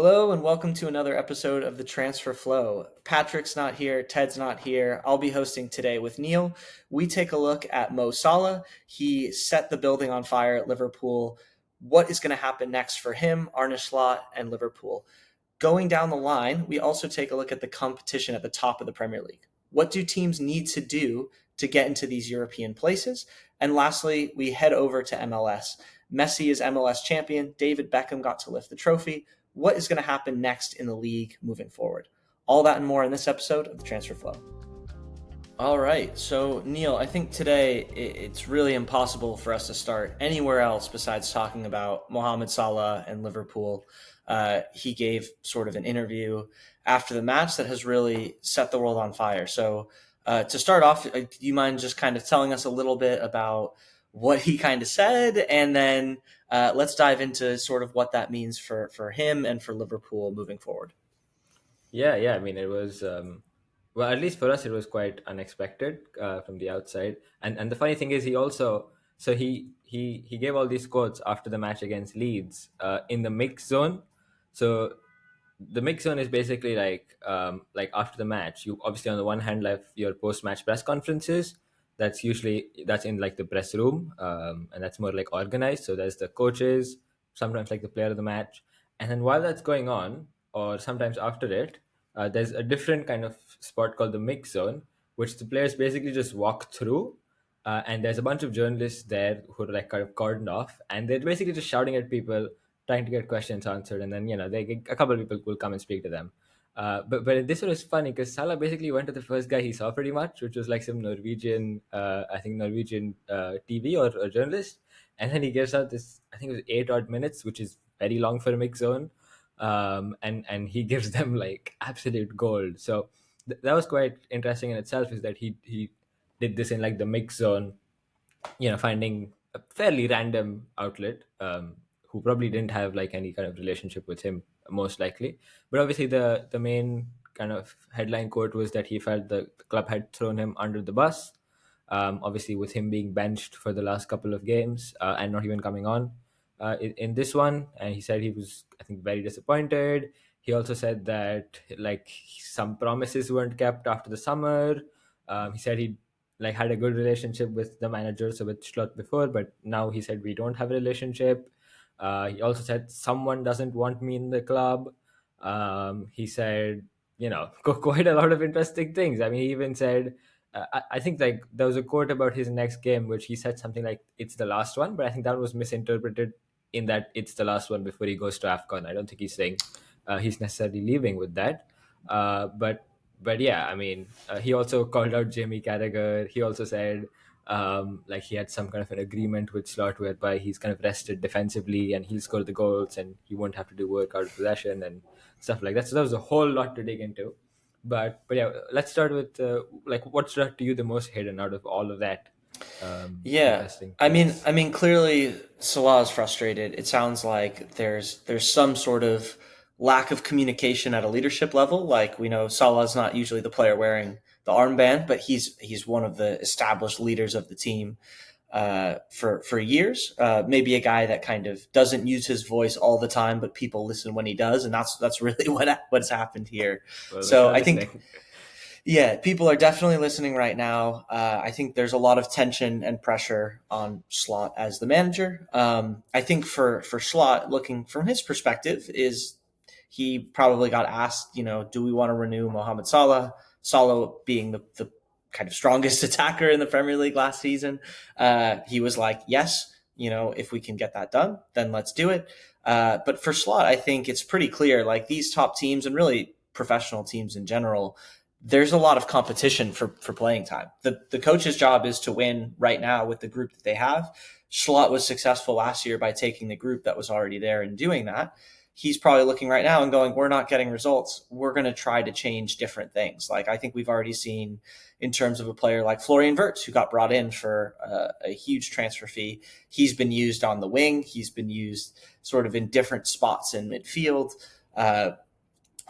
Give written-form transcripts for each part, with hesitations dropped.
Hello and welcome to another episode of the Transfer Flow. Patrick's not here, Ted's not here. I'll be hosting today with Neil. We take a look at Mo Salah. He set the building on fire at Liverpool. What is going to happen next for him, Arne Slot, and Liverpool? Going down the line, we also take a look at the competition at the top of the Premier League. What do teams need to do to get into these European places? And lastly, we head over to MLS. Messi is MLS champion. David Beckham got to lift the trophy. What is going to happen next in the league moving forward? All that and more in this episode of the Transfer Flow. All right. So, Neil, I think today it's really impossible for us to start anywhere else besides talking about Mohamed Salah and Liverpool. He gave sort of an interview after the match that has really set the world on fire. So, to start off, do you mind just kind of telling us a little bit about what he kind of said, and then let's dive into sort of what that means for him and for Liverpool moving forward. Yeah. I mean, it was well, at least for us, it was quite unexpected from the outside. And the funny thing is, he also he gave all these quotes after the match against Leeds in the mix zone. So the mix zone is basically like after the match, you obviously on the one hand have your post match press conferences. That's in like the press room, and that's more like organized. So there's the coaches, sometimes like the player of the match, and then while that's going on, or sometimes after it, there's a different kind of spot called the mix zone, which the players basically just walk through. And there's a bunch of journalists there who are like kind of cordoned off, and they're basically just shouting at people, trying to get questions answered, and then a couple of people will come and speak to them. But this was funny because Salah basically went to the first guy he saw pretty much, which was like some Norwegian, I think Norwegian TV or journalist, and then he gives out this, I think it was 8 odd minutes, which is very long for a mix zone, and he gives them like absolute gold. So that was quite interesting in itself. Is that he did this in like the mix zone, finding a fairly random outlet who probably didn't have like any kind of relationship with him, most likely. But obviously, the main kind of headline quote was that he felt the club had thrown him under the bus. Obviously, with him being benched for the last couple of games and not even coming on in this one, and he said he was, I think, very disappointed. He also said that like some promises weren't kept after the summer. He said he like had a good relationship with the manager, so with Slot before, but now he said we don't have a relationship. He also said someone doesn't want me in the club. He said, quite a lot of interesting things. I mean, he even said, I think like there was a quote about his next game, which he said something like it's the last one, but I think that was misinterpreted in that it's the last one before he goes to AFCON. I don't think he's saying he's necessarily leaving with that. But yeah, I mean, he also called out Jamie Carragher. He also said like he had some kind of an agreement with Slot whereby he's kind of rested defensively and he'll score the goals and he won't have to do work out of possession and stuff like that. So that was a whole lot to dig into. But yeah, let's start with like what stood out to you the most, Hayden, out of all of that. Yeah, Interesting I mean, points. I mean, clearly Salah is frustrated. It sounds like there's some sort of lack of communication at a leadership level. Like we know Salah is not usually the player wearing the armband, but he's one of the established leaders of the team for years. Maybe a guy that kind of doesn't use his voice all the time, but people listen when he does, and that's really what's happened here. Well, we're So sure I think listening. yeah, people are definitely listening right now. I think there's a lot of tension and pressure on Slot as the manager. I think for Slot, looking from his perspective, is he probably got asked, do we want to renew Mohamed Salah? Salah being the kind of strongest attacker in the Premier League last season. He was like, yes, if we can get that done, then let's do it. But for Slot, I think it's pretty clear, like these top teams and really professional teams in general, there's a lot of competition for playing time. The coach's job is to win right now with the group that they have. Schlott was successful last year by taking the group that was already there and doing that. He's probably looking right now and going, we're not getting results. We're going to try to change different things. Like I think we've already seen in terms of a player like Florian Wirtz, who got brought in for a huge transfer fee. He's been used on the wing. He's been used sort of in different spots in midfield.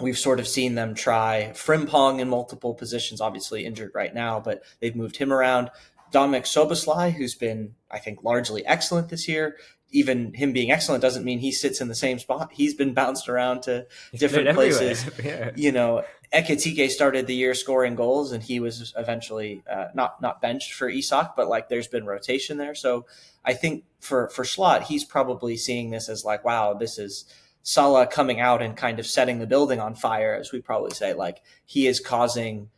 We've sort of seen them try Frimpong in multiple positions, obviously injured right now, but they've moved him around. Dominic Soboslai, who's been, I think, largely excellent this year, even him being excellent doesn't mean he sits in the same spot. He's been bounced around to He's played different everywhere. places. Yeah. You know, Ekitike started the year scoring goals, and he was eventually not benched for Isak, but like there's been rotation there. So I think for Slot, he's probably seeing this as like, wow, this is Salah coming out and kind of setting the building on fire, as we probably say. Like he is causing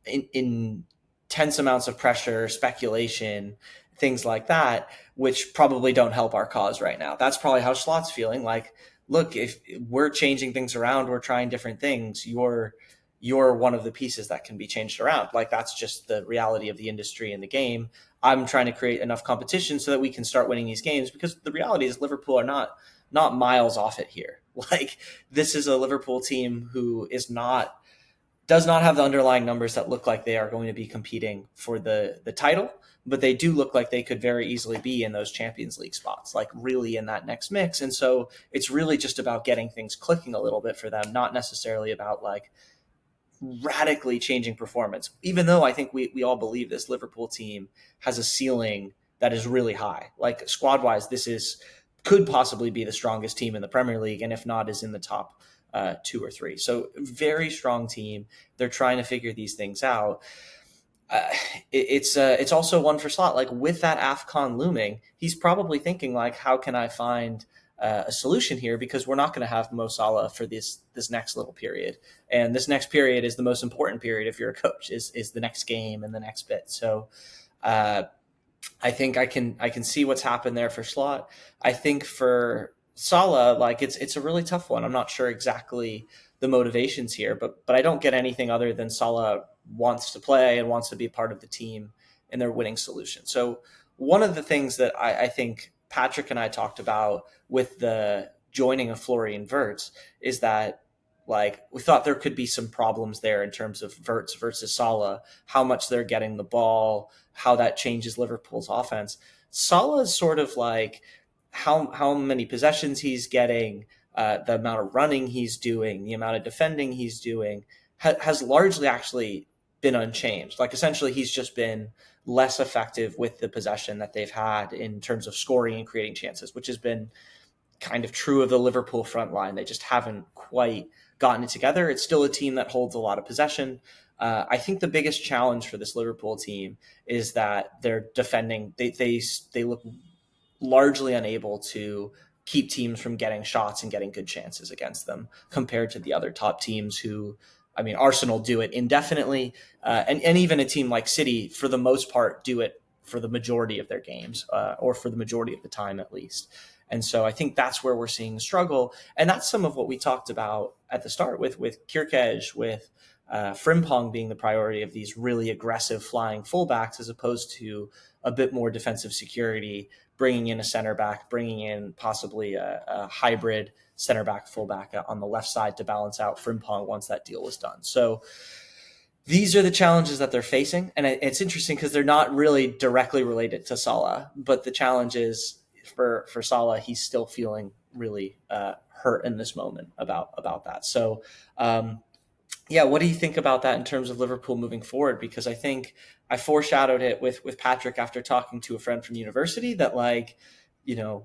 intense amounts of pressure, speculation, things like that, which probably don't help our cause right now. That's probably how Slot's feeling. Like, look, if we're changing things around, we're trying different things. You're one of the pieces that can be changed around. Like that's just the reality of the industry and the game. I'm trying to create enough competition so that we can start winning these games because the reality is Liverpool are not miles off it here. Like this is a Liverpool team who does not have the underlying numbers that look like they are going to be competing for the title, but they do look like they could very easily be in those Champions League spots, like really in that next mix. And so it's really just about getting things clicking a little bit for them, not necessarily about like radically changing performance. Even though I think we all believe this Liverpool team has a ceiling that is really high. Like squad wise, this is could possibly be the strongest team in the Premier League, and if not, is in the top two or three. So very strong team. They're trying to figure these things out. Uh, it's also one for Slot. Like with that AFCON looming, he's probably thinking like, how can I find a solution here? Because we're not going to have Mo Salah for this next little period, and this next period is the most important period if you're a coach. Is the next game and the next bit. So. I think I can see what's happened there for Slot. I think for Salah, like it's a really tough one. I'm not sure exactly the motivations here, but I don't get anything other than Salah wants to play and wants to be part of the team and their winning solution. So one of the things that I think Patrick and I talked about with the joining of Florian Wirtz is that like we thought there could be some problems there in terms of Wirtz versus Salah, how much they're getting the ball, how that changes Liverpool's offense. Salah is sort of like how many possessions he's getting, the amount of running he's doing, the amount of defending he's doing has largely actually been unchanged. Like essentially, he's just been less effective with the possession that they've had in terms of scoring and creating chances, which has been kind of true of the Liverpool front line. They just haven't quite gotten it together. It's still a team that holds a lot of possession. I think the biggest challenge for this Liverpool team is that they're defending. They look largely unable to keep teams from getting shots and getting good chances against them compared to the other top teams who, I mean, Arsenal do it indefinitely, and even a team like City, for the most part, do it for the majority of their games, or for the majority of the time at least. And so I think that's where we're seeing the struggle, and that's some of what we talked about at the start with Kierkegaard, with Frimpong being the priority of these really aggressive flying fullbacks as opposed to a bit more defensive security, bringing in a center back, bringing in possibly a hybrid center back fullback on the left side to balance out Frimpong once that deal was done. So these are the challenges that they're facing. And it's interesting because they're not really directly related to Salah, but the challenge is for Salah, he's still feeling really hurt in this moment about that. So, yeah, what do you think about that in terms of Liverpool moving forward? Because I think I foreshadowed it with Patrick after talking to a friend from university that like,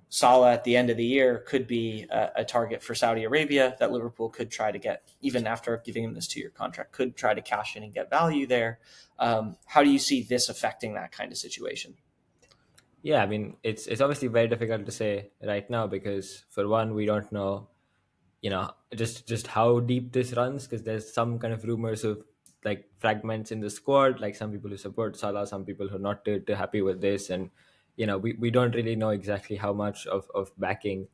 Salah at the end of the year could be a target for Saudi Arabia that Liverpool could try to get, even after giving him this 2-year contract, could try to cash in and get value there. How do you see this affecting that kind of situation? Yeah, I mean, it's obviously very difficult to say right now because for one, we don't know, just how deep this runs because there's some kind of rumors of like fragments in the squad, like some people who support Salah, some people who are not too happy with this, and we don't really know exactly how much of backing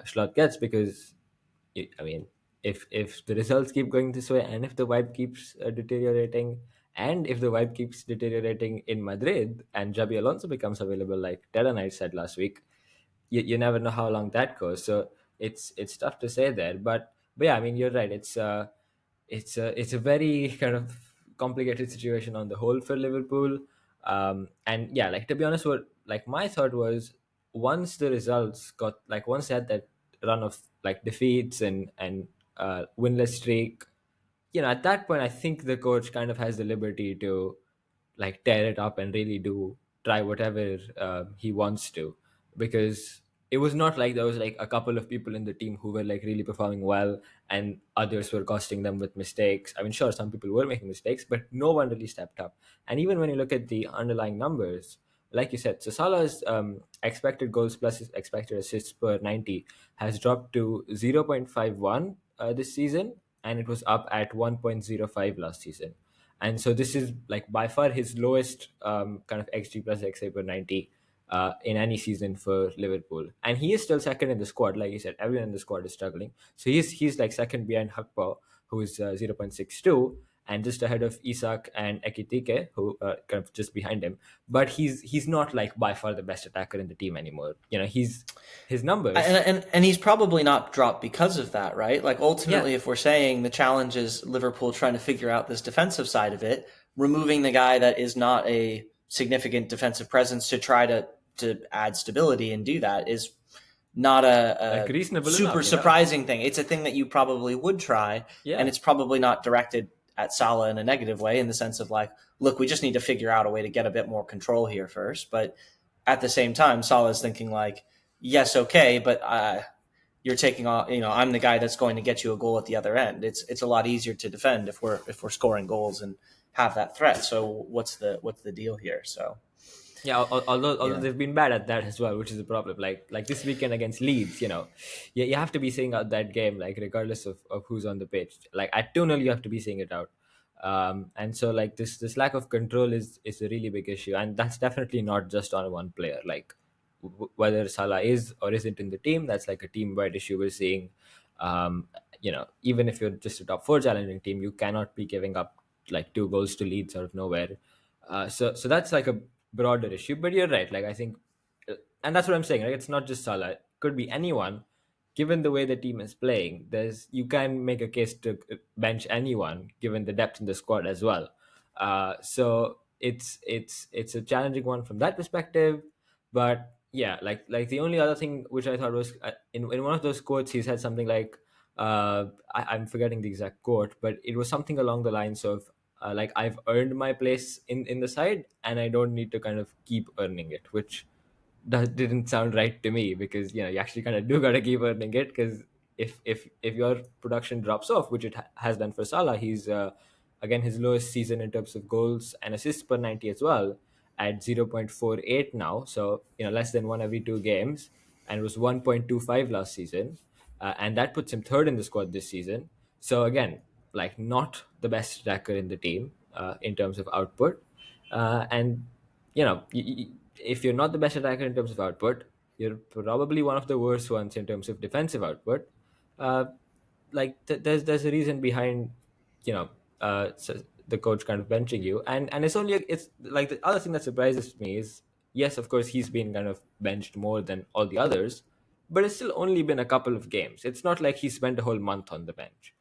Slot gets because I mean, if the results keep going this way, and if the vibe keeps deteriorating, and if the vibe keeps deteriorating in Madrid, and Xabi Alonso becomes available, like Terra Knight said last week, you never know how long that goes. So it's tough to say there. But yeah, I mean, you're right. It's a very kind of complicated situation on the whole for Liverpool. And yeah, like to be honest, what like my thought was once the results got like once they had that run of like defeats and winless streak, at that point I think the coach kind of has the liberty to like tear it up and really do try whatever he wants to because it was not like there was like a couple of people in the team who were like really performing well and others were costing them with mistakes. I mean, sure, some people were making mistakes, but no one really stepped up. And even when you look at the underlying numbers, like you said, so Salah's expected goals plus his expected assists per 90 has dropped to 0.51 this season, and it was up at 1.05 last season. And so this is like by far his lowest kind of XG plus XA per 90 in any season for Liverpool. And he is still second in the squad. Like you said, everyone in the squad is struggling. So he's like second behind Hakpo, who is 0.62, and just ahead of Isak and Ekitike, who are kind of just behind him. But he's not like by far the best attacker in the team anymore. His numbers. And he's probably not dropped because of that, right? Like Yeah, ultimately, if we're saying the challenge is Liverpool trying to figure out this defensive side of it, removing the guy that is not a significant defensive presence to try to add stability and do that is not like a reasonable super enough. surprising thing. It's a thing that you probably would try, and Yeah. it's probably not directed at Salah in a negative way in the sense of like, look, we just need to figure out a way to get a bit more control here first. But at the same time, Salah is thinking like, yes, okay, but you're taking off. I'm the guy that's going to get you a goal at the other end. It's a lot easier to defend if we're scoring goals and have that threat. So what's the deal here? So Yeah, although yeah. they've been bad at that as well, which is a problem. Like this weekend against Leeds, you have to be seeing out that game, like regardless of who's on the pitch. Like at 2-0, you have to be seeing it out. And so like this lack of control is a really big issue, and that's definitely not just on one player. Like whether Salah is or isn't in the team, that's like a team wide issue we're seeing. Even if you're just a top four challenging team, you cannot be giving up like two goals to Leeds out of nowhere. So that's like a broader issue. But you're right. Like I think, and that's what I'm saying. Right, it's not just Salah. It could be anyone. Given the way the team is playing, you can make a case to bench anyone given the depth in the squad as well. So it's a challenging one from that perspective. But yeah, like the only other thing which I thought was in one of those quotes he said something like I'm forgetting the exact quote, but it was something along the lines of like I've earned my place in the side and I don't need to kind of keep earning it, which that didn't sound right to me because you actually kind of do gotta keep earning it because if your production drops off, which it has done for Salah, he's again his lowest season in terms of goals and assists per 90 as well at 0.48 now, so less than one every two games, and it was 1.25 last season, and that puts him third in the squad this season. So again, like not the best attacker in the team in terms of output, and if you're not the best attacker in terms of output, you're probably one of the worst ones in terms of defensive output. Uh, there's a reason behind, you know, the coach kind of benching you, and it's like the other thing that surprises me is yes, of course he's been kind of benched more than all the others, but it's still only been a couple of games. It's not like he spent a whole month on the bench.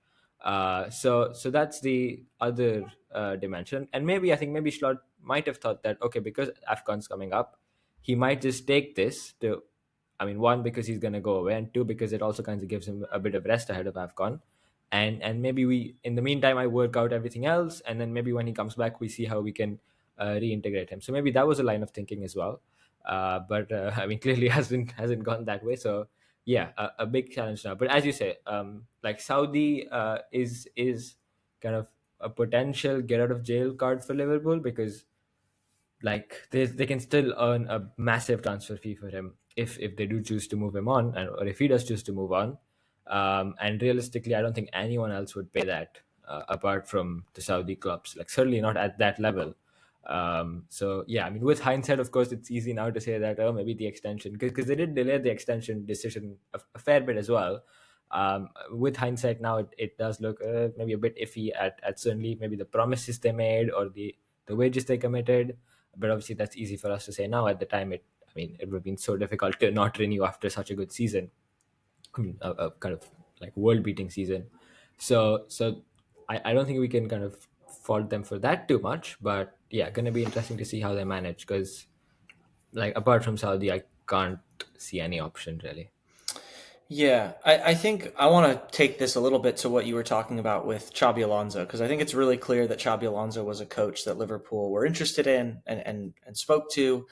So that's the other dimension, and maybe I think maybe Slot might have thought that okay, because Afcon's coming up, he might just take this to, I mean, one because he's gonna go away, and two because it also kind of gives him a bit of rest ahead of Afcon, and maybe we in the meantime I work out everything else, and then maybe when he comes back we see how we can reintegrate him. So maybe that was a line of thinking as well, but I mean clearly hasn't gone that way. So yeah, a big challenge now. But as you say, like Saudi is kind of a potential get out of jail card for Liverpool because like they can still earn a massive transfer fee for him if they do choose to move him on, or if he does choose to move on. And realistically, I don't think anyone else would pay that apart from the Saudi clubs. Like certainly not at that level. So yeah, I mean, with hindsight, of course, it's easy now to say that oh maybe the extension because they did delay the extension decision a fair bit as well. With hindsight now, it does look maybe a bit iffy at certainly maybe the promises they made or the wages they committed, but obviously that's easy for us to say now. At the time, I mean, it would have been so difficult to not renew after such a good season. I mean, a kind of like world-beating season. So I don't think we can kind of fault them for that too much. But yeah, gonna be interesting to see how they manage because, like, apart from Saudi, I can't see any option really. Yeah, I think I want to take this a little bit to what you were talking about with Xabi Alonso, because I think it's really clear that Xabi Alonso was a coach that Liverpool were interested in and spoke to.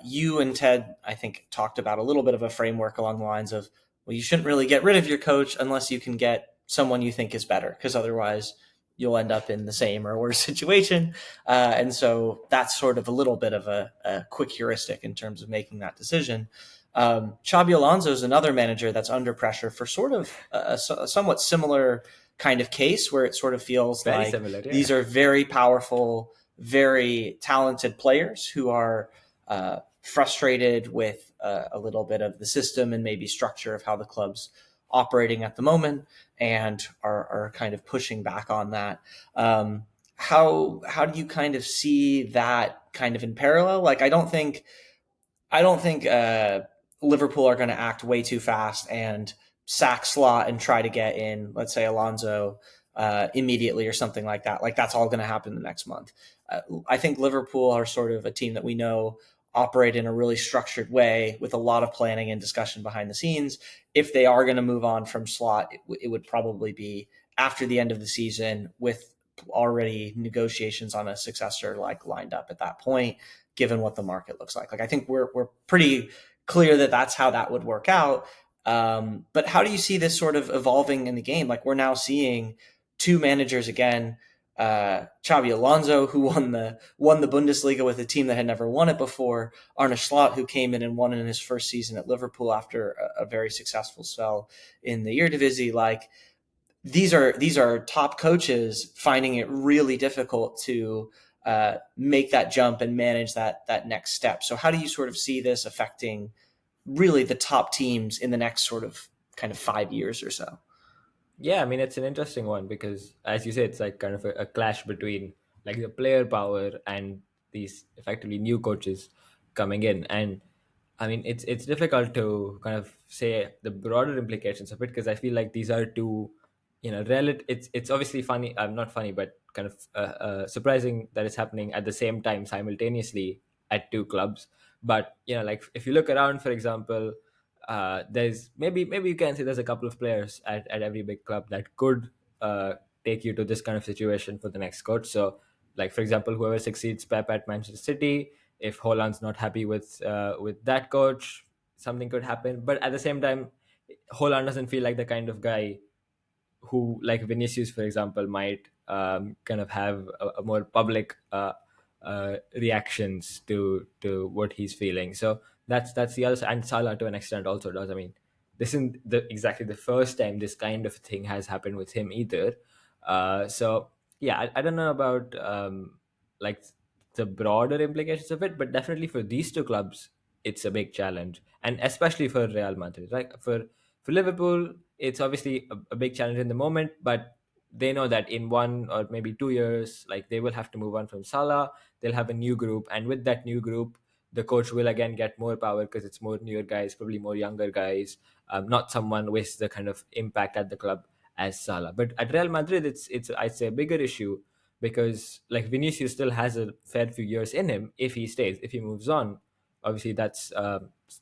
You and Ted, I think, talked about a little bit of a framework along the lines of, well, you shouldn't really get rid of your coach unless you can get someone you think is better, because otherwise you'll end up in the same or worse situation. And so that's sort of a little bit of a quick heuristic in terms of making that decision. Xabi Alonso is another manager that's under pressure for sort of a somewhat similar kind of case, where it sort of feels Very like similar, yeah. these are very powerful, very talented players who are frustrated with a little bit of the system and maybe structure of how the club's operating at the moment, and are kind of pushing back on that. How do you kind of see that kind of in parallel? Like, I don't think Liverpool are going to act way too fast and sack Slot and try to get in, let's say, Alonso immediately or something like that. Like, that's all going to happen the next month. I think Liverpool are sort of a team that we know operate in a really structured way with a lot of planning and discussion behind the scenes. If they are going to move on from Slot, it would probably be after the end of the season, with already negotiations on a successor like lined up at that point, given what the market looks like. Like, I think we're pretty clear that that's how that would work out. But how do you see this sort of evolving in the game? Like, we're now seeing two managers again. Xabi Alonso, who won the Bundesliga with a team that had never won it before. Arne Slot, who came in and won in his first season at Liverpool after a very successful spell in the Eredivisie. Like, these are top coaches finding it really difficult to make that jump and manage that next step. So how do you sort of see this affecting really the top teams in the next sort of kind of 5 years or so? Yeah, I mean, it's an interesting one because, as you say, it's like kind of a clash between like the player power and these effectively new coaches coming in. And I mean, it's difficult to kind of say the broader implications of it because I feel like these are two, relative. It's obviously funny. Not funny, but kind of surprising that it's happening at the same time simultaneously at two clubs. But like if you look around, for example, there's maybe you can say there's a couple of players at every big club that could take you to this kind of situation for the next coach. So, like for example, whoever succeeds Pep at Manchester City, if Holland's not happy with that coach, something could happen. But at the same time, Holland doesn't feel like the kind of guy who, like Vinicius, for example, might kind of have a more public reactions to what he's feeling. So that's the other side. And Salah to an extent also does. I mean, this isn't exactly the first time this kind of thing has happened with him either. So yeah, I don't know about like the broader implications of it, but definitely for these two clubs, it's a big challenge, and especially for Real Madrid. Right, for Liverpool, it's obviously a big challenge in the moment, but they know that in 1 or maybe 2 years, like they will have to move on from Salah. They'll have a new group, and with that new group, the coach will again get more power because it's more newer guys, probably more younger guys, not someone with the kind of impact at the club as Salah. But at Real Madrid, it's I'd say a bigger issue because like Vinicius still has a fair few years in him if he stays. If he moves on, obviously that's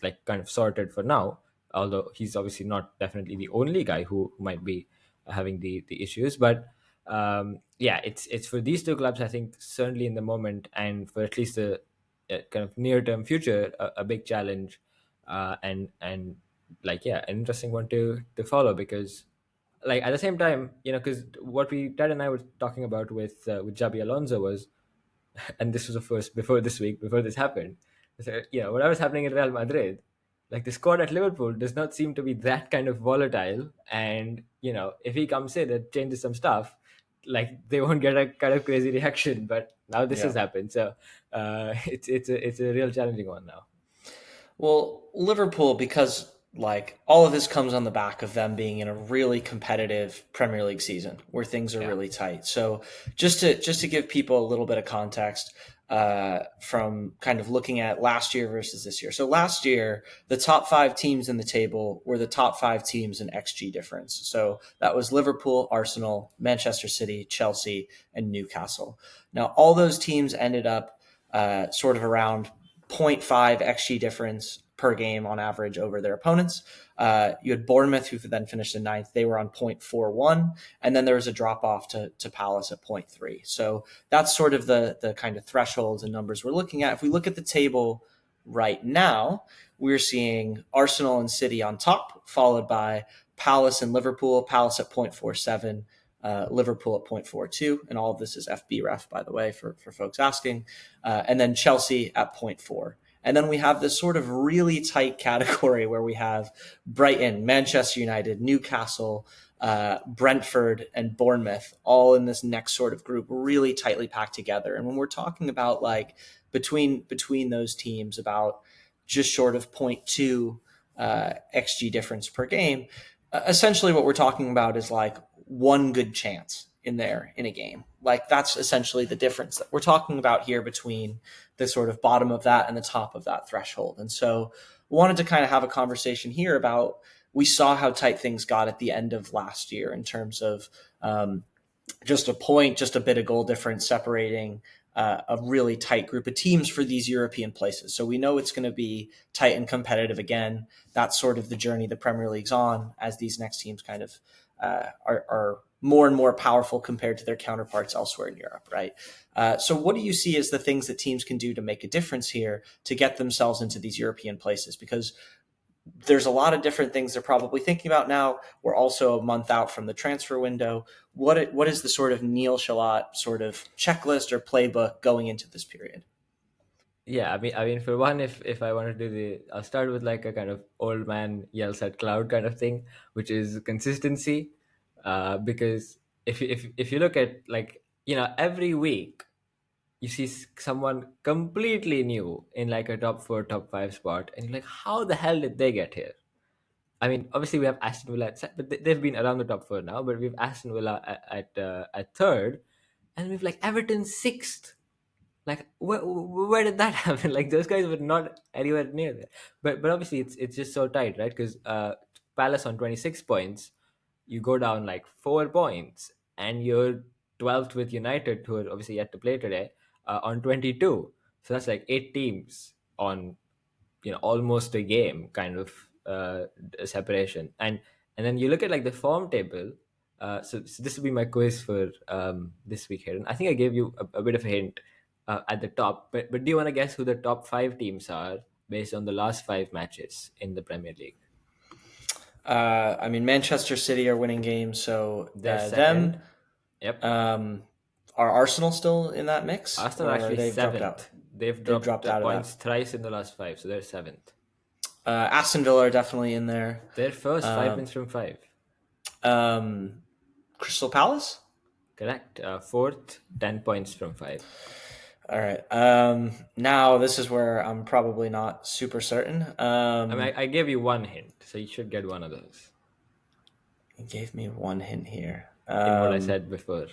like kind of sorted for now. Although he's obviously not definitely the only guy who might be having the issues, but yeah, it's for these two clubs. I think certainly in the moment and for at least a kind of near term future, a big challenge, and like yeah, an interesting one to follow because like at the same time, because what we Dad and I were talking about with Xabi Alonso was, and this was the first before this week, before this happened. So, whatever's happening in Real Madrid, like the squad at Liverpool does not seem to be that kind of volatile. And if he comes in and changes some stuff, like they won't get a kind of crazy reaction. But now this Yeah. has happened, so it's a real challenging one now. Well, Liverpool, because like all of this comes on the back of them being in a really competitive Premier League season where things are Yeah, really tight. So just to give people a little bit of context, from kind of looking at last year versus this year. So last year, the top five teams in the table were the top five teams in XG difference. So that was Liverpool, Arsenal, Manchester City, Chelsea, and Newcastle. Now all those teams ended up sort of around zero point 0.5 xG difference per game on average over their opponents. You had Bournemouth, who then finished in ninth. They were on 0.41, and then there was a drop off to Palace at 0.3. So that's sort of the kind of thresholds and numbers we're looking at. If we look at the table right now, we're seeing Arsenal and City on top, followed by Palace and Liverpool. Palace at 0.47, Liverpool at 0.42, and all of this is FB ref, by the way, for folks asking. And then Chelsea at 0.4. And then we have this sort of really tight category where we have Brighton, Manchester United, Newcastle, Brentford, and Bournemouth all in this next sort of group, really tightly packed together. And when we're talking about like between those teams, about just short of zero point 0.2 xG difference per game, essentially what we're talking about is like one good chance in there in a game. Like that's essentially the difference that we're talking about here between the sort of bottom of that and the top of that threshold. And so wanted to kind of have a conversation here about, we saw how tight things got at the end of last year in terms of just a point, just a bit of goal difference separating a really tight group of teams for these European places. So we know it's going to be tight and competitive again. That's sort of the journey the Premier League's on, as these next teams kind of are more and more powerful compared to their counterparts elsewhere in Europe, right? So what do you see as the things that teams can do to make a difference here to get themselves into these European places? Because there's a lot of different things they're probably thinking about now. We're also a month out from the transfer window. What is the sort of Neil Shalott sort of checklist or playbook going into this period? Yeah, I mean, for one, if I want to do I'll start with like a kind of old man yells at cloud kind of thing, which is consistency. Because if you look at, like, every week you see someone completely new in like a top four, top five spot, and you're like, how the hell did they get here? I mean, obviously we have Aston Villa, but they've been around the top four now. But we've Aston Villa at third, and we've like Everton sixth. Like, where did that happen? Like, those guys were not anywhere near there. But obviously it's just so tight, right? Because Palace on 26 points, you go down like 4 points, and you're 12th with United, who are obviously yet to play today, on 22. So that's like 8 teams on, almost a game kind of separation. And then you look at like the form table. So this will be my quiz for this week here, and I think I gave you a bit of a hint at the top. But do you want to guess who the top five teams are based on the last five matches in the Premier League? I mean, Manchester City are winning games, so They're them. second. Yep. Are Arsenal still in that mix, Arsenal are or actually they've dropped out? seventh. They've They've dropped dropped out of points that. thrice in the last five, so they're seventh. Aston Villa are definitely in there. They're first, 5 wins from five. Um, Crystal Palace. Correct. Fourth, 10 points from five. All right. Now this is where I'm probably not super certain. I mean, I gave you one hint, so you should get one of those You gave me one hint here. in what I said before.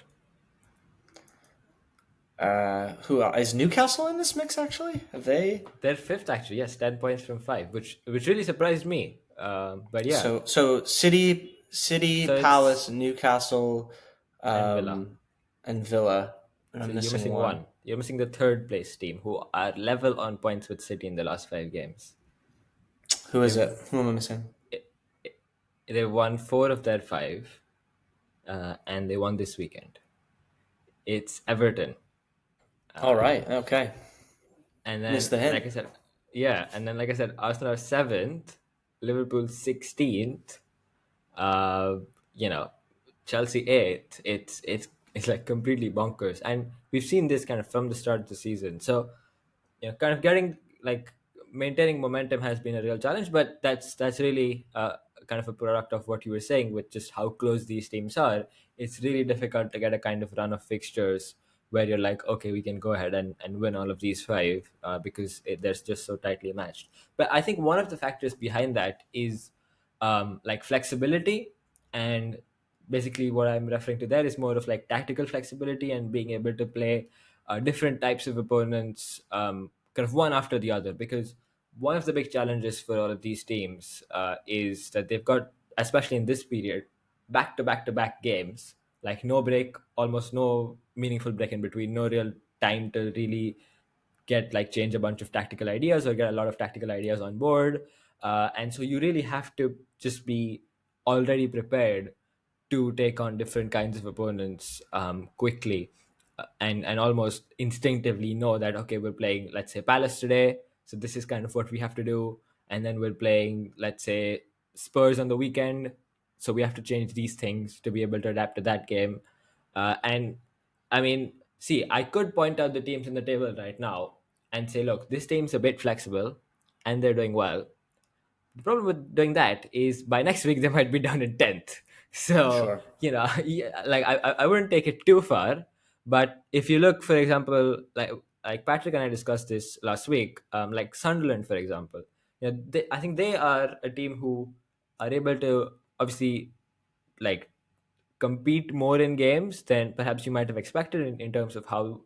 Who is Newcastle in this mix? Actually, have they? They're fifth, actually. Yes, 10 points from five, which really surprised me. But yeah, So City, so Palace, Newcastle, and Villa. and Villa. And So I'm you're missing missing one. one. You're missing the third place team, who are level on points with City in the last five games. Who is They've it? Who am I missing? they've won four of their five, and they won this weekend. It's Everton. All right. Okay. And Missed then, the hint. like I said, yeah, and then like I said, Arsenal are seventh, Liverpool 16th, uh, you know, Chelsea eighth. It's like completely bonkers, and we've seen this kind of from the start of the season. So, kind of getting like maintaining momentum has been a real challenge, but that's really kind of a product of what you were saying with just how close these teams are. It's really difficult to get a kind of run of fixtures where you're like, okay, we can go ahead and win all of these five, because they're just so tightly matched. But I think one of the factors behind that is like flexibility. And basically what I'm referring to there is more of like tactical flexibility and being able to play different types of opponents, kind of one after the other. Because one of the big challenges for all of these teams is that they've got, especially in this period, back to back to back games, like no break, almost no meaningful break in between, no real time to really get like change a bunch of tactical ideas or get a lot of tactical ideas on board. And so you really have to just be already prepared to take on different kinds of opponents quickly, and almost instinctively know that, okay, we're playing, let's say, Palace today. so this is kind of what we have to do. And then we're playing, let's say, Spurs on the weekend, so we have to change these things to be able to adapt to that game. And I mean, see, I could point out the teams in the table right now and say, look, this team's a bit flexible and they're doing well. The problem with doing that is by next week they might be down in 10th. So, Sure. yeah, like I wouldn't take it too far. But if you look, for example, like Patrick and I discussed this last week, like Sunderland, for example, I think they are a team who are able to obviously like compete more in games than perhaps you might have expected in terms of how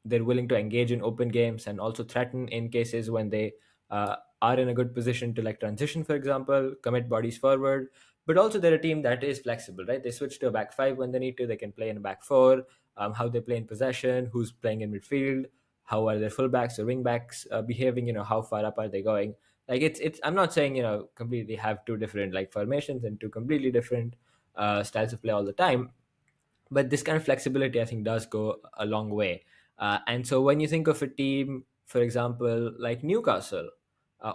they're willing to engage in open games and also threaten in cases when they are in a good position to like transition, for example, commit bodies forward. But also they're a team that is flexible, right? They switch to a back five when they need to. They can play in a back four. How they play in possession, who's playing in midfield, how are their fullbacks or wingbacks behaving? How far up are they going? Like it's. I'm not saying completely have two different like formations and two completely different styles of play all the time, but this kind of flexibility I think does go a long way. And so when you think of a team, for example, like Newcastle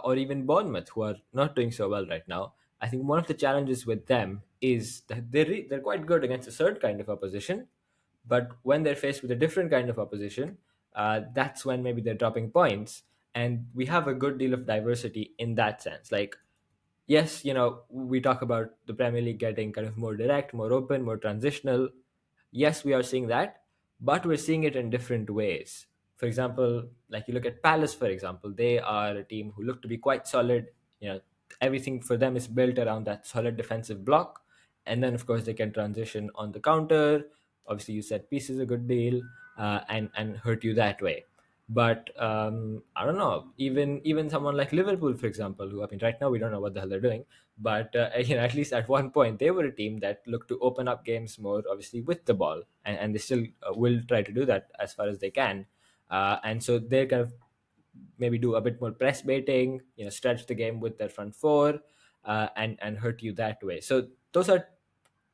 or even Bournemouth, who are not doing so well right now, I think one of the challenges with them is that they're quite good against a certain kind of opposition, but when they're faced with a different kind of opposition, that's when maybe they're dropping points. And we have a good deal of diversity in that sense. Like, yes, we talk about the Premier League getting kind of more direct, more open, more transitional. Yes, we are seeing that, but we're seeing it in different ways. For example, like you look at Palace, for example, they are a team who look to be quite solid. You know, everything for them is built around that solid defensive block. And then, of course, they can transition on the counter. Obviously, you said piece is a good deal, and hurt you that way. But I don't know. Even someone like Liverpool, for example, who, I mean, right now we don't know what the hell they're doing. But at least at one point they were a team that looked to open up games more, obviously with the ball, and they still will try to do that as far as they can. And so they kind of maybe do a bit more press baiting, stretch the game with their front four, and hurt you that way. So those are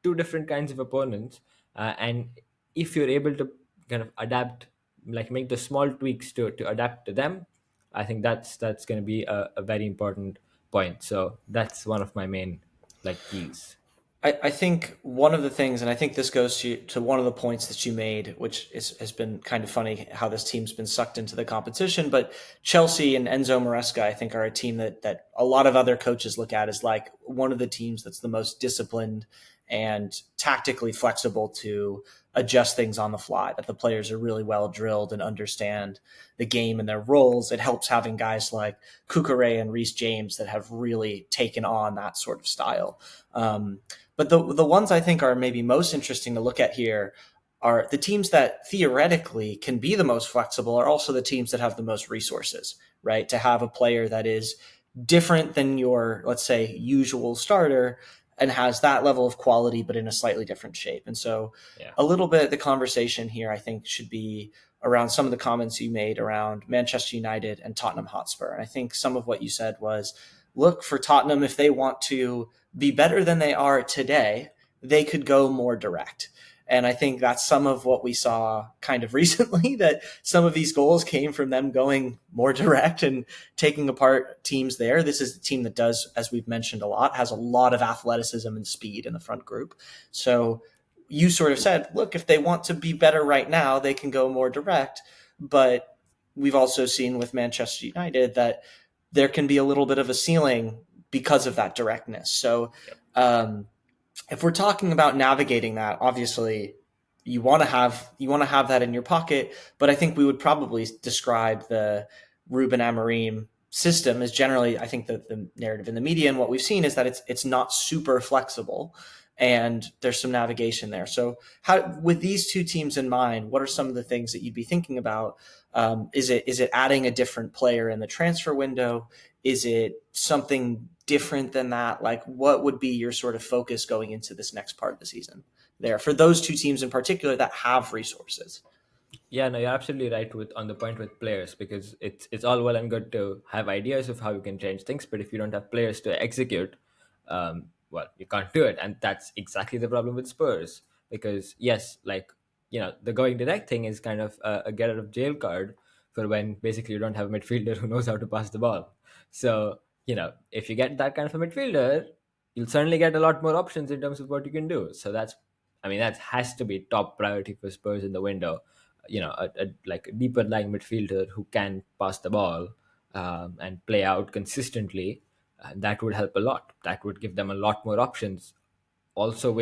two different kinds of opponents, and if you're able to kind of adapt, like make the small tweaks to adapt to them, I think that's going to be a very important point. So that's one of my main like keys. I think one of the things, and I think this goes to one of the points that you made, which has been kind of funny how this team's been sucked into the competition. But Chelsea and Enzo Maresca, I think, are a team that a lot of other coaches look at as like one of the teams that's the most disciplined and tactically flexible to adjust things on the fly, that the players are really well drilled and understand the game and their roles. It helps having guys like Kukure and Reece James that have really taken on that sort of style. But the ones I think are maybe most interesting to look at here are the teams that theoretically can be the most flexible are also the teams that have the most resources, right? To have a player that is different than your, let's say, usual starter and has that level of quality, but in a slightly different shape. And so Yeah. a little bit of the conversation here, I think, should be around some of the comments you made around Manchester United and Tottenham Hotspur. And I think some of what you said was, look, for Tottenham, if they want to be better than they are today, they could go more direct. And I think that's some of what we saw kind of recently, that some of these goals came from them going more direct and taking apart teams there. This is a team that does, as we've mentioned a lot, has a lot of athleticism and speed in the front group. So you sort of said, look, if they want to be better right now, they can go more direct. But we've also seen with Manchester United that there can be a little bit of a ceiling because of that directness. So if we're talking about navigating that, obviously you want to have that in your pocket, but I think we would probably describe the Ruben Amorim system as generally, I think that the narrative in the media and what we've seen is that it's not super flexible and there's some navigation there. So how, with these two teams in mind, what are some of the things that you'd be thinking about? Is it adding a different player in the transfer window? Is it something different than that? Like, what would be your sort of focus going into this next part of the season there for those two teams in particular that have resources? Yeah, no, you're absolutely right with on the point with players, because it's all well and good to have ideas of how you can change things, but if you don't have players to execute, well, you can't do it, and that's exactly the problem with Spurs. Because yes, like the going direct thing is kind of a get out of jail card for when basically you don't have a midfielder who knows how to pass the ball. So, if you get that kind of a midfielder, you'll certainly get a lot more options in terms of what you can do. So that has to be top priority for Spurs in the window. Like a deeper lying midfielder who can pass the ball and play out consistently. That would help a lot. That would give them a lot more options. Also,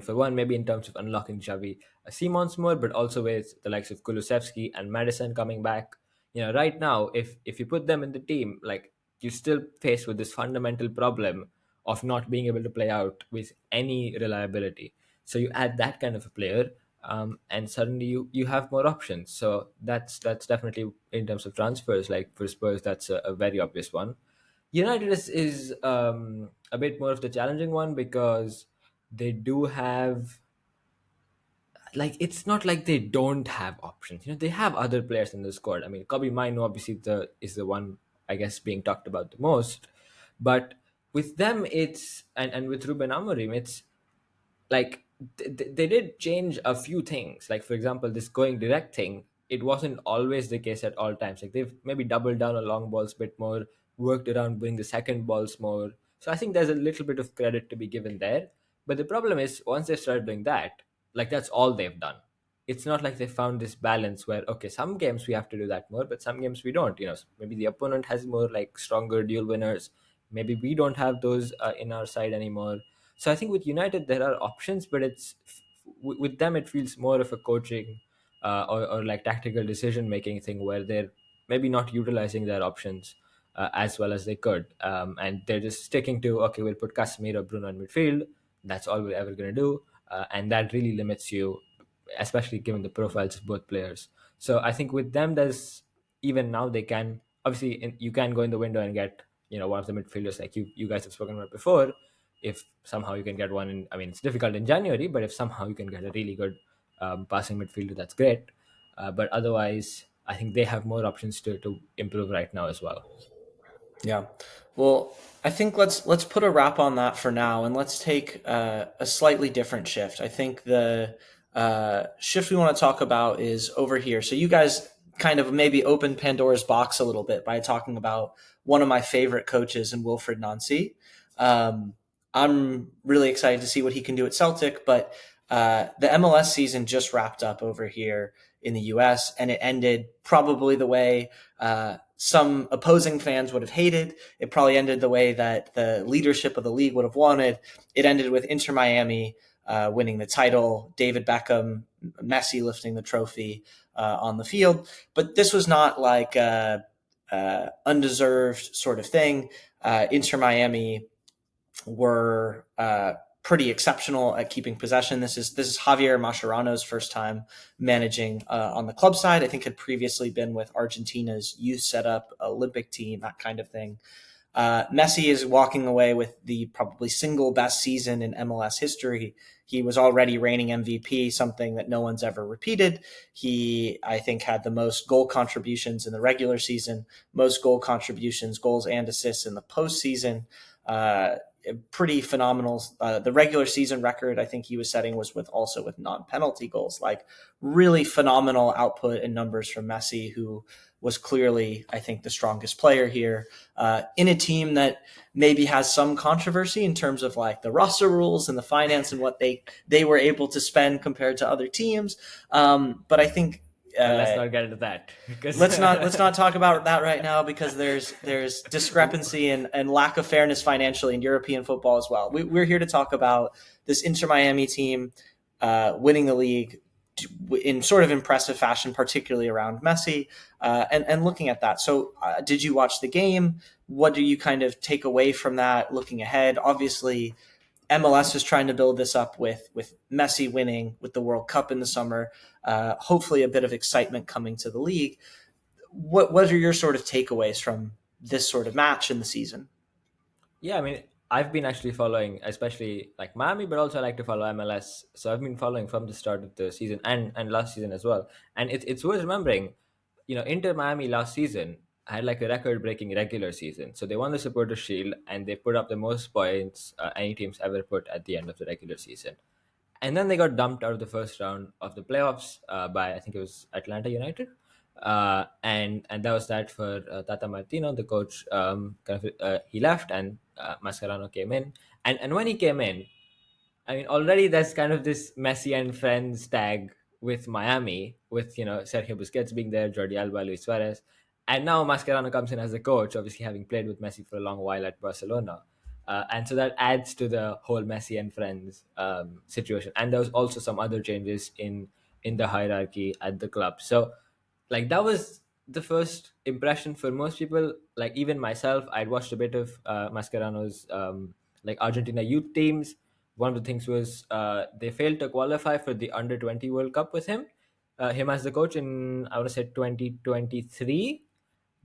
for one, maybe in terms of unlocking Xavi Simons more, but also with the likes of Kulusevski and Madison coming back. Right now, if you put them in the team, like, you still faced with this fundamental problem of not being able to play out with any reliability. So you add that kind of a player, and suddenly you have more options. So that's definitely, in terms of transfers, like for Spurs, that's a very obvious one. United is a bit more of the challenging one because they do have, like, it's not like they don't have options. They have other players in the squad. I mean, Kobe Mino obviously is the one, I guess, being talked about the most. But with them, and with Ruben Amorim, it's like they did change a few things. Like, for example, this going direct thing, it wasn't always the case at all times. Like, they've maybe doubled down on long balls a bit more, worked around winning the second balls more. So I think there's a little bit of credit to be given there. But the problem is, once they started doing that, like, that's all they've done. It's not like they found this balance where, okay, some games we have to do that more, but some games we don't. Maybe the opponent has more, like, stronger dual winners. Maybe we don't have those in our side anymore. So I think with United there are options, but with them it feels more of a coaching or like tactical decision making thing where they're maybe not utilizing their options as well as they could, and they're just sticking to, okay, we'll put Casemiro, Bruno in midfield. That's all we're ever going to do, and that really limits you, especially given the profiles of both players. So I think with them, there's, even now, they can obviously, you can go in the window and get one of the midfielders, like you guys have spoken about before. If somehow you can get one in, I mean, it's difficult in January, but if somehow you can get a really good passing midfielder, that's great. But otherwise, I think they have more options to improve right now as well. Yeah. Well, I think let's put a wrap on that for now, and let's take a slightly different shift. I think the shift we want to talk about is over here. So you guys kind of maybe opened Pandora's box a little bit by talking about one of my favorite coaches in Wilfred Nancy. I'm really excited to see what he can do at Celtic, but the MLS season just wrapped up over here in the US, and it ended probably the way some opposing fans would have hated. It probably ended the way that the leadership of the league would have wanted. It ended with Inter Miami winning the title, David Beckham, Messi lifting the trophy on the field. But this was not like a undeserved sort of thing. Inter Miami were pretty exceptional at keeping possession. This is Javier Mascherano's first time managing on the club side. I think had previously been with Argentina's youth setup, Olympic team, that kind of thing. Messi is walking away with the probably single best season in MLS history. He was already reigning MVP, something that no one's ever repeated. He, I think, had the most goal contributions in the regular season, most goal contributions, goals and assists in the postseason. Pretty phenomenal. The regular season record I think he was setting was with non-penalty goals. Like, really phenomenal output and numbers from Messi, who was clearly, I think, the strongest player here in a team that maybe has some controversy in terms of like the roster rules and the finance and what they were able to spend compared to other teams. But I think Let's not get into that because let's not talk about that right now, because there's discrepancy and lack of fairness financially in European football as well. We're here to talk about this Inter Miami team winning the league in sort of impressive fashion, particularly around Messi, and looking at that. So did you watch the game? What do you kind of take away from that looking ahead? Obviously, MLS is trying to build this up with Messi winning, with the World Cup in the summer, hopefully a bit of excitement coming to the league. What are your sort of takeaways from this sort of match in the season? Yeah, I mean, I've been actually following, especially like Miami, but also I like to follow MLS. So I've been following from the start of the season and last season as well. And it's worth remembering, Inter Miami last season had like a record-breaking regular season. So they won the Supporters Shield and they put up the most points any team's ever put at the end of the regular season. And then they got dumped out of the first round of the playoffs by, I think it was Atlanta United. And that was that for Tata Martino, the coach. He left, and Mascherano came in. And when he came in, I mean, already there's kind of this Messi and friends tag with Miami, with Sergio Busquets being there, Jordi Alba, Luis Suarez, and now Mascherano comes in as the coach, obviously having played with Messi for a long while at Barcelona, and so that adds to the whole Messi and friends situation. And there was also some other changes in the hierarchy at the club. So, like, that was the first impression for most people. Like, even myself, I'd watched a bit of Mascherano's like Argentina youth teams. One of the things was they failed to qualify for the under 20 World Cup with him as the coach in, I want to say, 2023.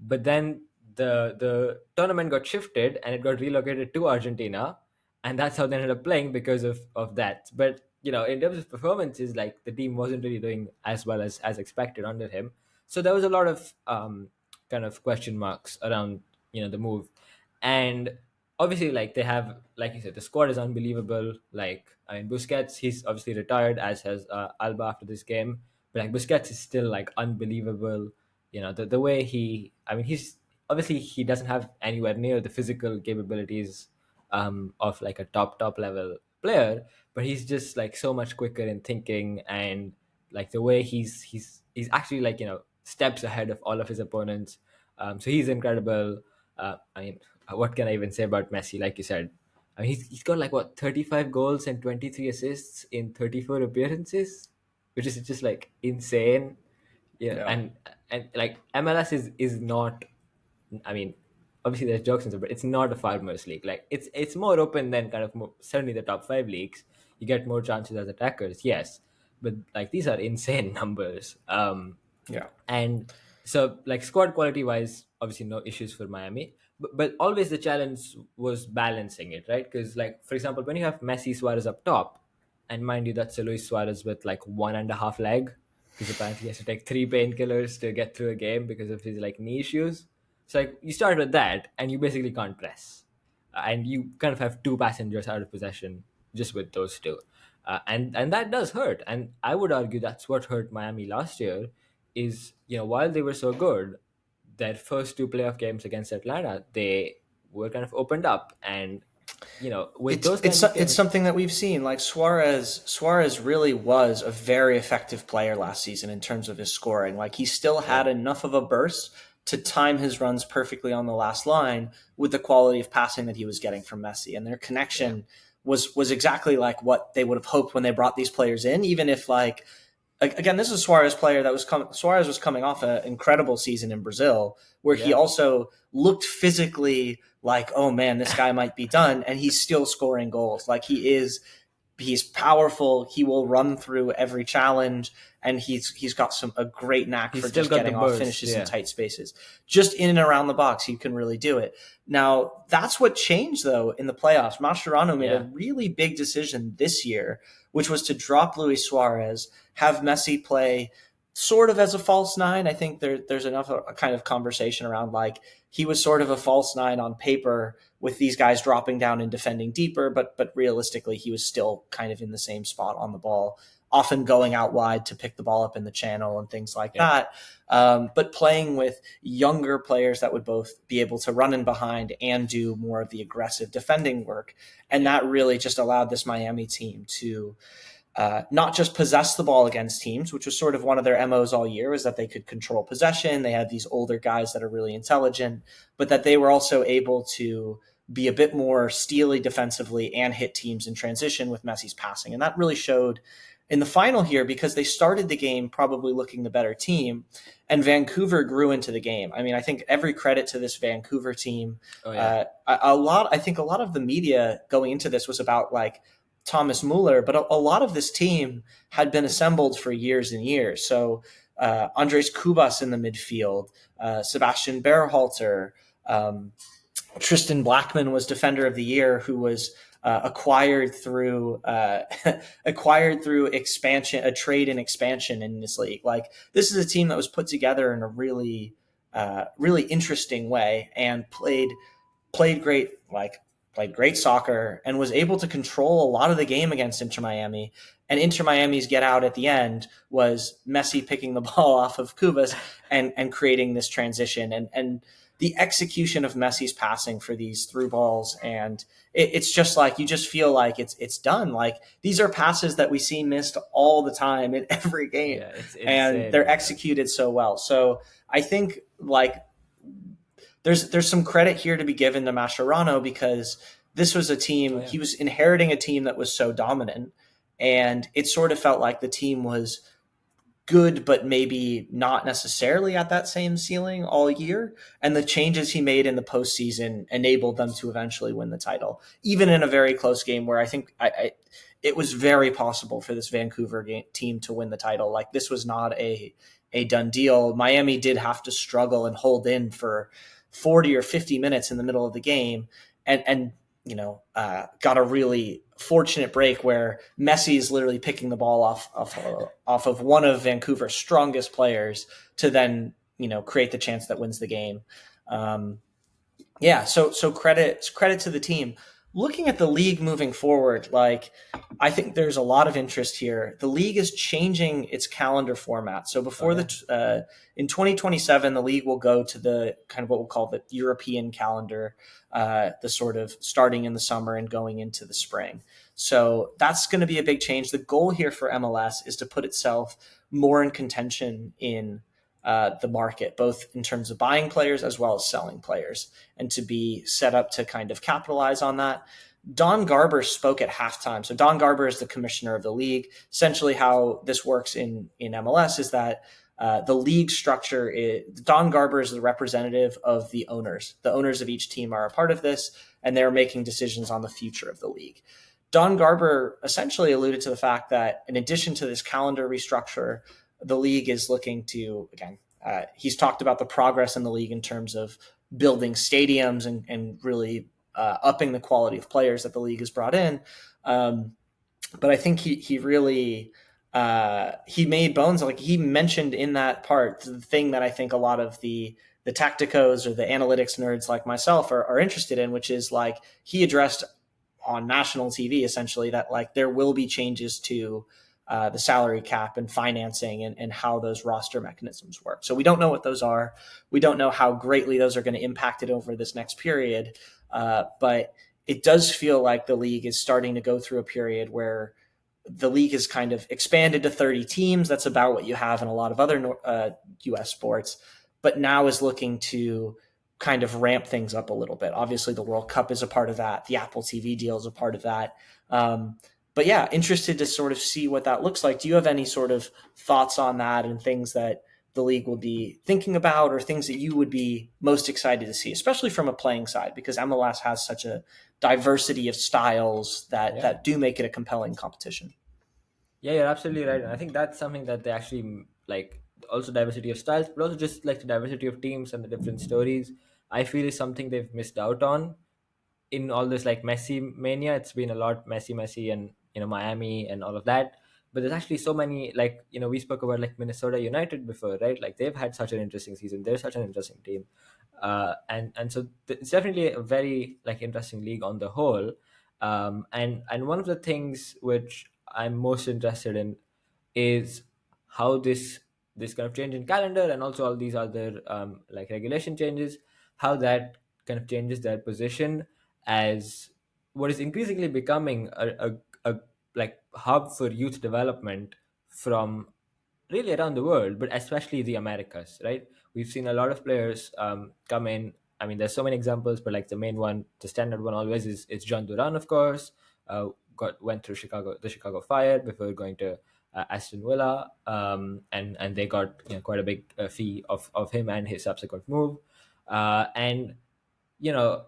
But then the tournament got shifted and it got relocated to Argentina, and that's how they ended up playing because of that. But in terms of performances, like, the team wasn't really doing as well as expected under him. So there was a lot of kind of question marks around the move. And obviously, like, they have, like you said, the squad is unbelievable. Like, I mean, Busquets, he's obviously retired, as has Alba after this game, but like Busquets is still like unbelievable. The way I mean, he's obviously, he doesn't have anywhere near the physical capabilities of like a top level player, but he's just like so much quicker in thinking. And like the way he's actually, like, steps ahead of all of his opponents. So he's incredible. I mean, what can I even say about Messi? Like you said, I mean, he's got like, what, 35 goals and 23 assists in 34 appearances, which is just like insane. Yeah. Yeah. And like, MLS is not, I mean, obviously there's jokes and stuff, but it's not a farmers league. Like, it's more open than kind of certainly the top five leagues. You get more chances as attackers, yes, but like, these are insane numbers. Yeah. And so, like, squad quality wise, obviously no issues for Miami, but always the challenge was balancing it, right? Because, like, for example, when you have Messi, Suarez up top, and mind you, that's a Luis Suarez with like one and a half leg, because apparently he has to take three painkillers to get through a game because of his like knee issues. So, like, you start with that and you basically can't press, and you kind of have two passengers out of possession just with those two. And that does hurt, and I would argue that's what hurt Miami last year. Is, while they were so good, their first two playoff games against Atlanta, they were kind of opened up. And with those kinds of It's games. something that we've seen. Like, Suarez really was a very effective player last season in terms of his scoring. Like, he still Yeah, had enough of a burst to time his runs perfectly on the last line with the quality of passing that he was getting from Messi, and their yeah, connection was exactly like what they would have hoped when they brought these players in. Even if, like, again, this is a Suarez player that Suarez was coming off an incredible season in Brazil, where he yeah. also looked physically like, oh man, this guy might be done, and he's still scoring goals. Like, he's powerful. He will run through every challenge, and he's got a great knack He's for still just got the getting off burst. finishes in Yeah, tight spaces, just in and around the box. He can really do it. Now, that's what changed though in the playoffs. Mascherano made a yeah. really big decision this year, which was to drop Luis Suarez, have Messi play sort of as a false nine. I think there's enough a kind of conversation around, like, he was sort of a false nine on paper with these guys dropping down and defending deeper, but realistically he was still kind of in the same spot on the ball, often going out wide to pick the ball up in the channel and things like Yep. that. But playing with younger players that would both be able to run in behind and do more of the aggressive defending work. And Yeah. that really just allowed this Miami team to not just possess the ball against teams, which was sort of one of their MOs all year, was that they could control possession. They had these older guys that are really intelligent, but that they were also able to be a bit more steely defensively and hit teams in transition with Messi's passing. And that really showed in the final here, because they started the game probably looking the better team, and Vancouver grew into the game. I mean, I think every credit to this Vancouver team. Oh yeah. I think a lot of the media going into this was about, like, Thomas Muller, but a lot of this team had been assembled for years and years. So Andres Kubas in the midfield, Sebastian Berhalter, um, Tristan Blackman was Defender of the Year, who was acquired through acquired through expansion, a trade and expansion in this league. Like, this is a team that was put together in a really really interesting way and played great, like, played great soccer, and was able to control a lot of the game against Inter Miami. And Inter Miami's get out at the end was Messi picking the ball off of Cubas and creating this transition. And the execution of Messi's passing for these through balls, and it's just like you just feel like it's done. Like these are passes that we see missed all the time in every game, Yeah, it's and insane, they're man. executed so well. So I think like there's some credit here to be given to Mascherano because this was a Oh team yeah. he was inheriting a team that was so dominant, and it sort of felt like the team was good, but maybe not necessarily at that same ceiling all year. And the changes he made in the postseason enabled them to eventually win the title, even in a very close game where I think it was very possible for this Vancouver team to win the title. Like this was not a done deal. Miami did have to struggle and hold in for 40 or 50 minutes in the middle of the game, and got a really fortunate break where Messi is literally picking the ball off of one of Vancouver's strongest players to then create the chance that wins the game. Um, yeah, so credit to the team. Looking at the league moving forward, like I think there's a lot of interest here. The league is changing its calendar format. So Oh before yeah. the in 2027, the league will go to the kind of what we'll call the European calendar, the sort of starting in the summer and going into the spring. So that's going to be a big change. The goal here for MLS is to put itself more in contention in the market, both in terms of buying players as well as selling players, and to be set up to kind of capitalize on that. Don Garber spoke at halftime. So Don Garber is the commissioner of the league. Essentially, how this works in MLS is that the league structure is Don Garber is the representative of the owners. The owners of each team are a part of this, and they're making decisions on the future of the league. Don Garber essentially alluded to the fact that in addition to this calendar restructure, the league is looking to, again, he's talked about the progress in the league in terms of building stadiums and really upping the quality of players that the league has brought in. But I think he really he made bones. Like he mentioned in that part, the thing that I think a lot of the tacticos or the analytics nerds like myself are interested in, which is like he addressed on national TV essentially that like there will be changes to the salary cap and financing and how those roster mechanisms work. So we don't know what those are. We don't know how greatly those are going to impact it over this next period. But it does feel like the league is starting to go through a period where the league has kind of expanded to 30 teams. That's about what you have in a lot of other U.S. sports, but now is looking to kind of ramp things up a little bit. Obviously, the World Cup is a part of that. The Apple TV deal is a part of that. But yeah, interested to sort of see what that looks like. Do you have any sort of thoughts on that and things that the league will be thinking about or things that you would be most excited to see, especially from a playing side, because MLS has such a diversity of styles Yeah. that do make it a compelling competition. Yeah, you're absolutely right. And I think that's something that they actually like, also diversity of styles, but also just like the diversity of teams and the different stories. I feel is something they've missed out on in all this like Messi mania. It's been a lot Messi, and Miami and all of that. But there's actually so many, like we spoke about like Minnesota United before, right? Like they've had such an interesting season. They're such an interesting team, and so it's definitely a very like interesting league on the whole. And one of the things which I'm most interested in is how this kind of change in calendar and also all these other like regulation changes, how that kind of changes their position as what is increasingly becoming a like hub for youth development from really around the world, but especially the Americas, right? We've seen a lot of players come in. I mean, there's so many examples, but like the main one, the standard one always is John Duran, of course. Went through the Chicago Fire before going to Aston Villa, and they got quite a big fee of him and his subsequent move, and you know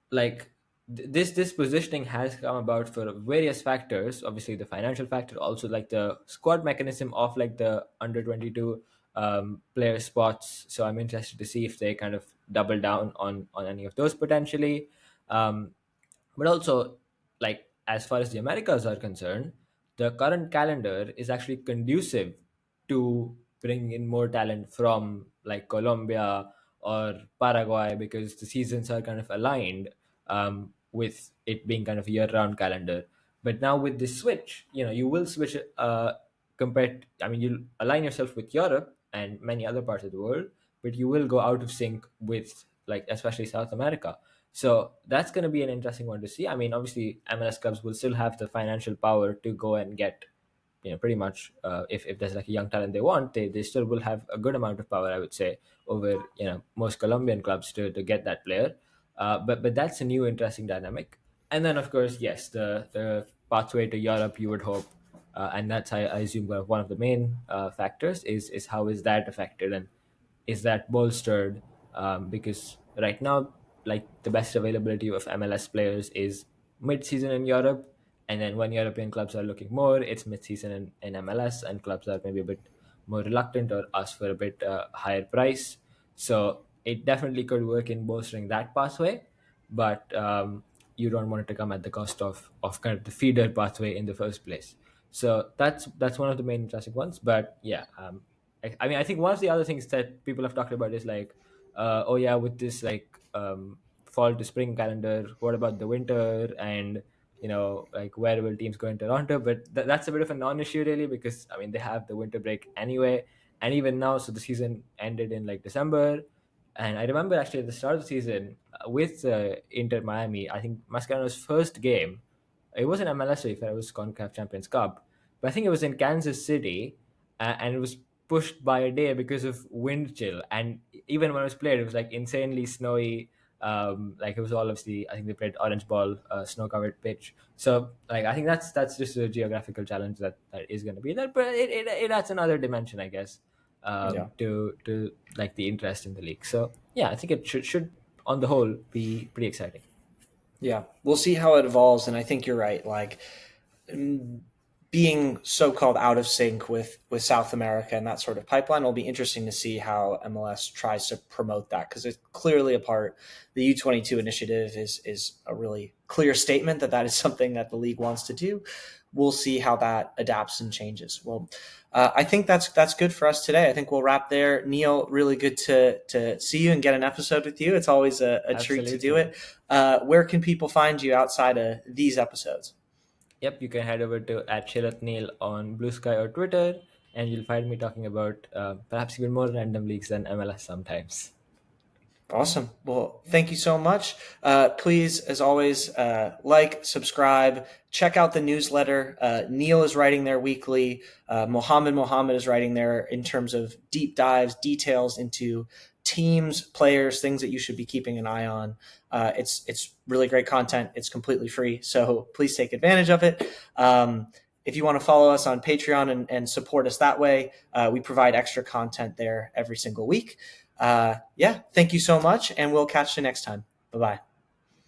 like this positioning has come about for various factors, obviously the financial factor, also like the squad mechanism of like the under 22 player spots. So I'm interested to see if they kind of double down on any of those potentially, um, but also like as far as the Americas are concerned, the current calendar is actually conducive to bring in more talent from like Colombia or Paraguay because the seasons are kind of aligned. with it being kind of a year-round calendar. But now with this switch, you will switch compared. I mean, you'll align yourself with Europe and many other parts of the world, but you will go out of sync with like especially South America. So that's going to be an interesting one to see. I mean, obviously, MLS clubs will still have the financial power to go and get, pretty much, if there's like a young talent they want, they still will have a good amount of power, I would say, over most Colombian clubs to get that player. But that's a new interesting dynamic. And then of course, yes, the pathway to Europe, you would hope, and that's I assume one of the main factors is how is that affected, and is that bolstered, because right now, like, the best availability of MLS players is mid-season in Europe, and then when European clubs are looking more, it's mid-season in MLS, and clubs are maybe a bit more reluctant or ask for a bit higher price. So it definitely could work in bolstering that pathway, but you don't want it to come at the cost of kind of the feeder pathway in the first place. So that's one of the main interesting ones. But yeah, I mean, I think one of the other things that people have talked about is like, oh yeah, with this like fall to spring calendar, what about the winter? And like, where will teams go in Toronto? But that's a bit of a non-issue really, because I mean they have the winter break anyway, and even now, so the season ended in like December, and I remember actually at the start of the season with Inter Miami, I think Mascherano's first game, it wasn't MLS, if it was CONCACAF Champions Cup, but I think it was in Kansas City, and it was pushed by a day because of wind chill. And even when it was played, it was like insanely snowy. Like, it was all obviously, I think they played orange ball, snow covered pitch. So like, I think that's just a geographical challenge that is going to be there, but it adds another dimension, I guess, Yeah. to like the interest in the league. So yeah, I think it should on the whole be pretty exciting. Yeah, we'll see how it evolves, and I think you're right. Like, being so-called out of sync with South America and that sort of pipeline will be interesting to see how MLS tries to promote that, because it's clearly a part. The U22 initiative is a really clear statement that is something that the league wants to do. We'll see how that adapts and changes. Well, I think that's good for us today. I think we'll wrap there. Neel, really good to see you and get an episode with you. It's always a treat to do Absolutely. it. Where can people find you outside of these episodes? Yep, you can head over to @Neel on Blue Sky or Twitter, and you'll find me talking about perhaps even more random leagues than MLS sometimes. Awesome. Well, thank you so much. Please, as always, like, subscribe, check out the newsletter. Neel is writing there weekly. Mohammed is writing there in terms of deep dives, details into teams, players, things that you should be keeping an eye on. It's really great content. It's completely free, so please take advantage of it. If you want to follow us on Patreon and support us that way, we provide extra content there every single week. Yeah, thank you so much, and we'll catch you next time. Bye bye.